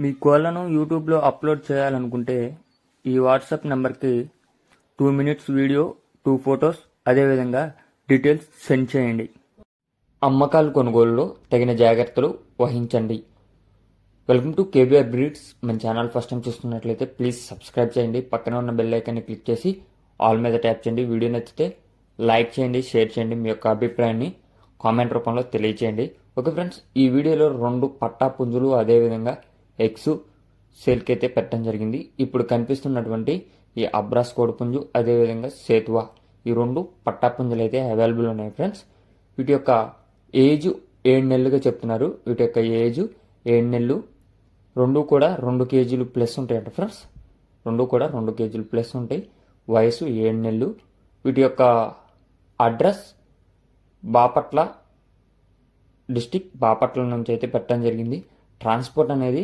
మీ కోళ్లను యూట్యూబ్లో అప్లోడ్ చేయాలనుకుంటే ఈ వాట్సాప్ నెంబర్కి 2 minutes వీడియో, 2 photos, అదేవిధంగా డీటెయిల్స్ సెండ్ చేయండి. అమ్మకాలు కొనుగోలులో తగిన జాగ్రత్తలు వహించండి. Welcome to KBR breeds. మన ఛానల్ ఫస్ట్ టైం చూస్తున్నట్లయితే ప్లీజ్ సబ్స్క్రైబ్ చేయండి. పక్కన ఉన్న బెల్ ఐకాన్ని క్లిక్ చేసి ఆల్ మీద ట్యాప్ చేయండి. వీడియో నచ్చితే లైక్ చేయండి, షేర్ చేయండి. మీ యొక్క అభిప్రాయాన్ని కామెంట్ రూపంలో తెలియచేయండి. ఓకే ఫ్రెండ్స్, ఈ వీడియోలో 2 పట్టా పుంజులు అదేవిధంగా ఎగ్స్ సేల్కి అయితే పెట్టడం జరిగింది. ఇప్పుడు కనిపిస్తున్నటువంటి ఈ అబ్రాస్ కోడిపుంజు అదేవిధంగా సేతువా, ఈ 2 పట్టా పుంజులు అయితే అవైలబుల్ ఉన్నాయి ఫ్రెండ్స్. వీటి యొక్క ఏజ్ 7 నెలలుగా చెప్తున్నారు. వీటి యొక్క ఏజ్ 7 నెలలు. 2 కూడా 2 kg ప్లస్ ఉంటాయంట ఫ్రెండ్స్. 2 కూడా 2 kg ప్లస్ ఉంటాయి. వయసు 7 నెలలు. వీటి యొక్క అడ్రస్ బాపట్ల డిస్టిక్, బాపట్ల నుంచి అయితే పెట్టడం జరిగింది. ట్రాన్స్పోర్ట్ అనేది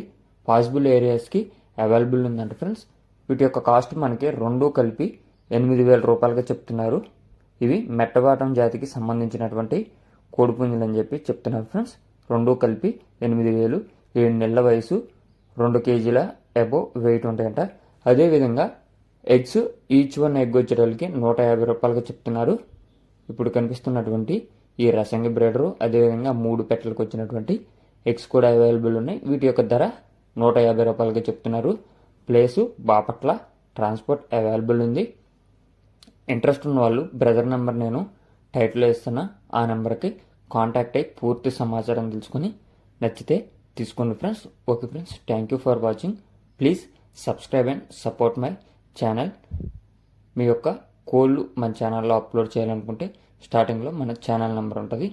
పాసిబుల్ ఏరియాస్కి అవైలబుల్ ఉందంట ఫ్రెండ్స్. వీటి యొక్క కాస్ట్ మనకి 2 కలిపి 8,000 రూపాయలుగా చెప్తున్నారు. ఇవి మెట్టబాటం జాతికి సంబంధించినటువంటి కోడిపుంజులు అని చెప్పి చెప్తున్నారు ఫ్రెండ్స్. 2 కలిపి 8,000, 7 నెలల వయసు, 2 kg అబోవ్ వెయిట్ ఉంటాయంట. అదేవిధంగా ఎగ్స్, ఈచ్ వన్ ఎగ్ వచ్చేటోళ్ళకి 150 రూపాయలుగా చెప్తున్నారు. ఇప్పుడు కనిపిస్తున్నటువంటి ఈ రసంగి బ్రేడరు అదేవిధంగా 3 పెట్టలకు వచ్చినటువంటి ఎగ్స్ కూడా అవైలబుల్ ఉన్నాయి. వీటి యొక్క ధర 150 రూపాయలుగా చెప్తున్నారు. ప్లేసు బాపట్ల, ట్రాన్స్పోర్ట్ అవైలబుల్ ఉంది. ఇంట్రెస్ట్ ఉన్న వాళ్ళు బ్రదర్ నెంబర్ నేను టైటిల్లో ఇస్తున్నా, ఆ నెంబర్కి కాంటాక్ట్ అయ్యి పూర్తి సమాచారం తెలుసుకొని నచ్చితే తీసుకోండి friends. Okay friends, thank you for watching. Please subscribe and support my channel. మీ యొక్క కోళ్ళు మన ఛానల్లో అప్లోడ్ చేయాలనుకుంటే స్టార్టింగ్లో మన ఛానల్ నెంబర్ ఉంటుంది.